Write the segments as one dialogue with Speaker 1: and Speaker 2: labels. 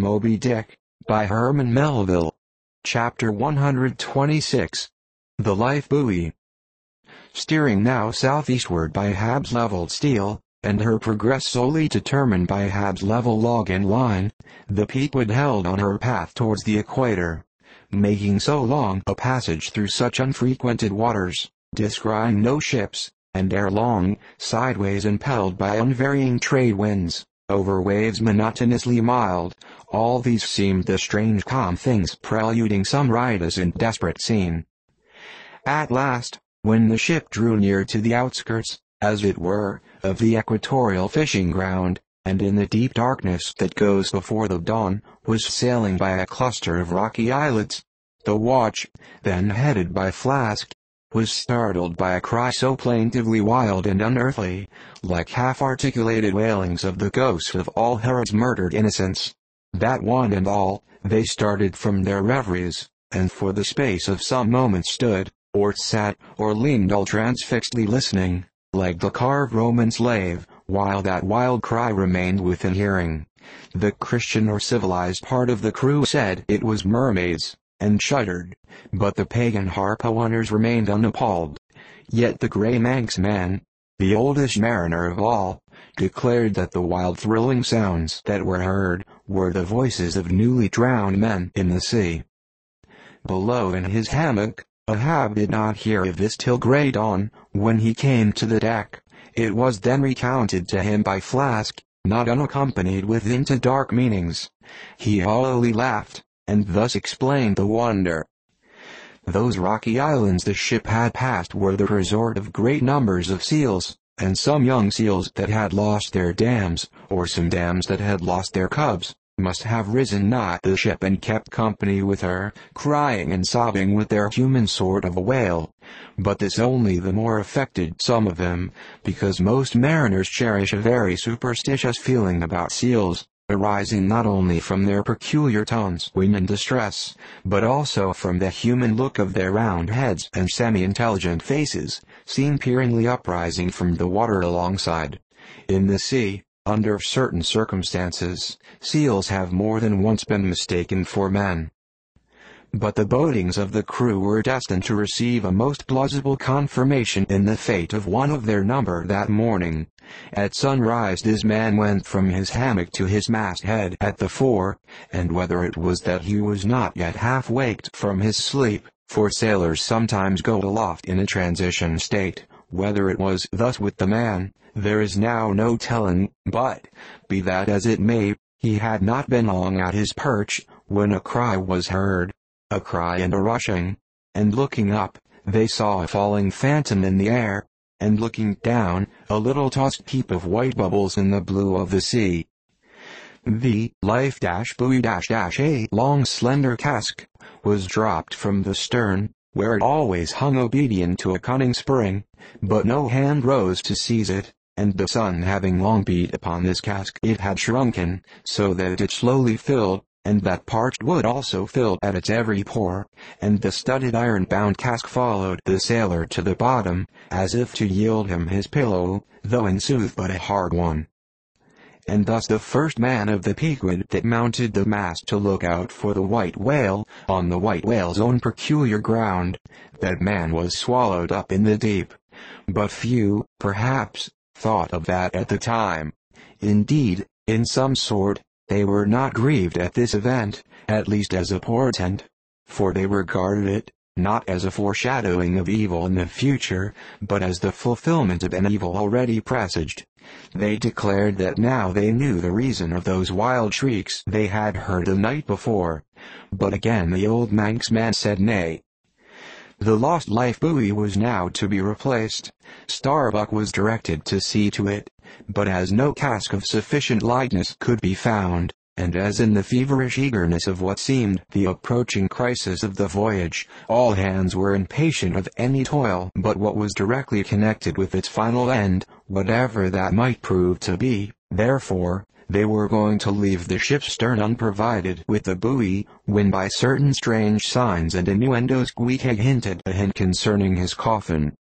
Speaker 1: Moby-Dick, by Herman Melville. Chapter 126. The Life-Buoy. Steering now southeastward by Ahab's leveled steel, and her progress solely determined by Ahab's level log-in line, the Pequod held on her path towards the Equator, making so long a passage through such unfrequented waters, descrying no ships, and ere long, sideways impelled by unvarying trade winds, over waves monotonously mild. All these seemed the strange calm things preluding some riotous and desperate scene. At last, when the ship drew near to the outskirts, as it were, of the Equatorial fishing ground, and in the deep darkness that goes before the dawn, was sailing by a cluster of rocky islets, the watch, then headed by Flask, was startled by a cry so plaintively wild and unearthly, like half-articulated wailings of the ghosts of all Herod's murdered innocents, that one and all, they started from their reveries, and for the space of some moments stood, or sat, or leaned all transfixedly listening, like the carved Roman slave, while that wild cry remained within hearing. The Christian or civilized part of the crew said it was mermaids, and shuddered, but the pagan harpooners remained unappalled. Yet the gray Manx man, the oldest mariner of all, declared that the wild thrilling sounds that were heard were the voices of newly drowned men in the sea. Below in his hammock, Ahab did not hear of this till grey dawn, when he came to the deck. It was then recounted to him by Flask, not unaccompanied with into dark meanings. He hollowly laughed, and thus explained the wonder. Those rocky islands the ship had passed were the resort of great numbers of seals, and some young seals that had lost their dams, or some dams that had lost their cubs, must have risen nigh the ship and kept company with her, crying and sobbing with their human sort of a wail. But this only the more affected some of them, because most mariners cherish a very superstitious feeling about seals, arising not only from their peculiar tones when in distress, but also from the human look of their round heads and semi-intelligent faces, seen peeringly uprising from the water alongside. In the sea, under certain circumstances, seals have more than once been mistaken for men. But the bodings of the crew were destined to receive a most plausible confirmation in the fate of one of their number that morning. At sunrise this man went from his hammock to his masthead at the fore, and whether it was that he was not yet half waked from his sleep, for sailors sometimes go aloft in a transition state, whether it was thus with the man, there is now no telling, but, be that as it may, he had not been long at his perch, when a cry was heard, a cry and a rushing, and looking up, they saw a falling phantom in the air, and looking down, a little tossed heap of white bubbles in the blue of the sea. The Life-Buoy a long slender cask, was dropped from the stern, where it always hung obedient to a cunning spring, but no hand rose to seize it, and the sun having long beat upon this cask it had shrunken, so that it slowly filled, and that parched wood also filled at its every pore, and the studded iron-bound cask followed the sailor to the bottom, as if to yield him his pillow, though in sooth but a hard one. And thus the first man of the Pequod that mounted the mast to look out for the white whale, on the white whale's own peculiar ground, that man was swallowed up in the deep. But few, perhaps, thought of that at the time. Indeed, in some sort, they were not grieved at this event, at least as a portent, for they regarded it, not as a foreshadowing of evil in the future, but as the fulfillment of an evil already presaged. They declared that now they knew the reason of those wild shrieks they had heard the night before. But again the old Manx man said nay. The lost life-buoy was now to be replaced. Starbuck was directed to see to it, but as no cask of sufficient lightness could be found, and as in the feverish eagerness of what seemed the approaching crisis of the voyage, all hands were impatient of any toil but what was directly connected with its final end, whatever that might prove to be, therefore, they were going to leave the ship's stern unprovided with the buoy, when by certain strange signs and innuendos Squeak hinted a hint concerning his coffin.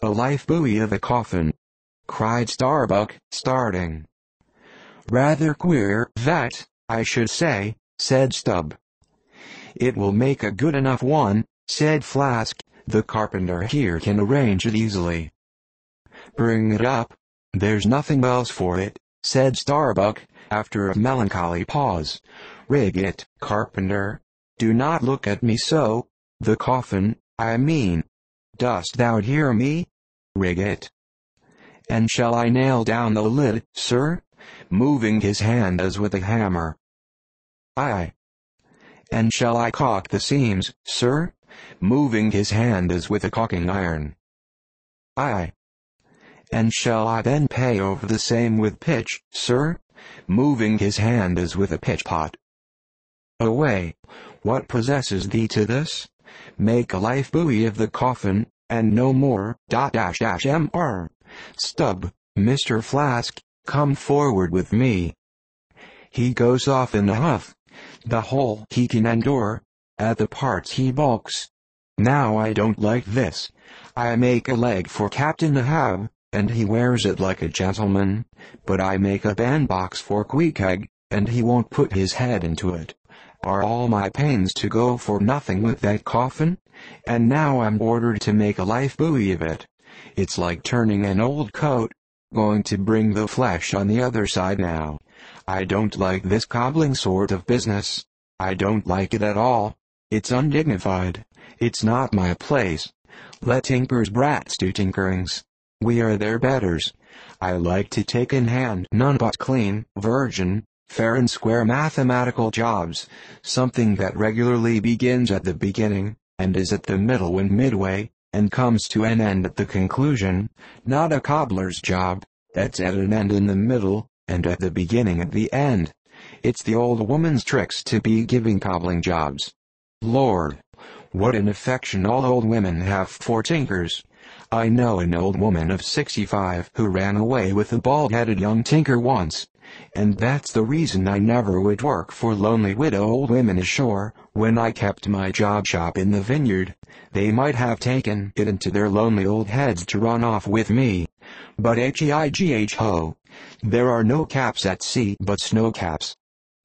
Speaker 1: "A life-buoy of a coffin!" cried Starbuck, starting. "Rather queer, that," I should say, said Stubb. It will make a good enough one, said Flask. The carpenter here can arrange it easily. Bring it up. There's nothing else for it, said Starbuck, after a melancholy pause. Rig it, carpenter. Do not look at me so. The coffin, I mean. Dost thou hear me? Rig it. And shall I nail down the lid, sir? Moving his hand as with a hammer. Aye. And shall I caulk the seams, sir? Moving his hand as with a caulking iron. Aye. And shall I then pay over the same with pitch, sir? Moving his hand as with a pitch-pot. Away. What possesses thee to this? Make a life-buoy of the coffin, and no more. Mr. Stubb, Mr. Flask, come forward with me. He goes off in a huff. The whole he can endure, at the parts he balks. Now I don't like this. I make a leg for Captain Ahab, and he wears it like a gentleman, but I make a bandbox for Pequod, and he won't put his head into it. Are all my pains to go for nothing with that coffin? And now I'm ordered to make a life-buoy of it. It's like turning an old coat. Going to bring the flesh on the other side now. I don't like this cobbling sort of business. I don't like it at all. It's undignified. It's not my place. Let tinker's brats do tinkerings. We are their betters. I like to take in hand none but clean, virgin, fair and square mathematical jobs, something that regularly begins at the beginning, and is at the middle and midway, and comes to an end at the conclusion, not a cobbler's job, that's at an end in the middle, and at the beginning at the end. It's the old woman's tricks to be giving cobbling jobs. Lord, what an affection all old women have for tinkers. I know an old woman of 65 who ran away with a bald-headed young tinker once. And that's the reason I never would work for lonely widow old women ashore. When I kept my job shop in the vineyard, they might have taken it into their lonely old heads to run off with me. But ho, there are no caps at sea but snow caps.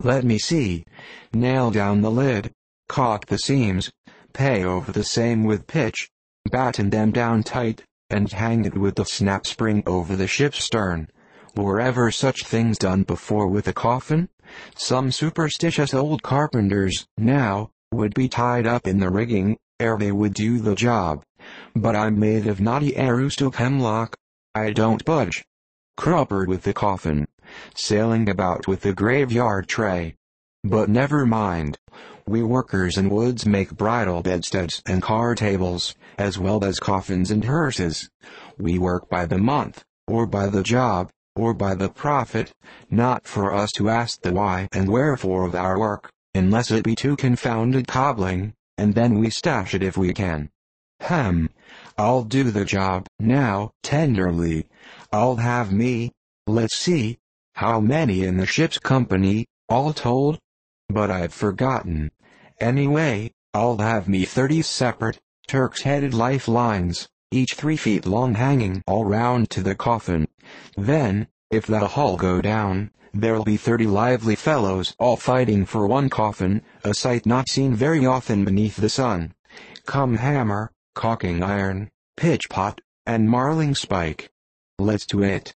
Speaker 1: Let me see. Nail down the lid, caulk the seams, pay over the same with pitch, batten them down tight, and hang it with the snap spring over the ship's stern. Were ever such things done before with a coffin? Some superstitious old carpenters, now, would be tied up in the rigging, ere they would do the job. But I'm made of knotty aroostook hemlock. I don't budge. Cruppered with the coffin. Sailing about with the graveyard tray. But never mind. We workers in woods make bridal bedsteads and card tables, as well as coffins and hearses. We work by the month, or by the job, or by the profit, not for us to ask the why and wherefore of our work, unless it be too confounded cobbling, and then we stash it if we can. I'll do the job, now, tenderly. I'll have me, let's see, how many in the ship's company, all told? But I've forgotten. Anyway, I'll have me 30 separate, Turk's-headed lifelines, each 3 feet long hanging all round to the coffin. Then, if the hull go down, there'll be 30 lively fellows all fighting for one coffin, a sight not seen very often beneath the sun. Come hammer, caulking iron, pitch pot, and marling spike. Let's do it.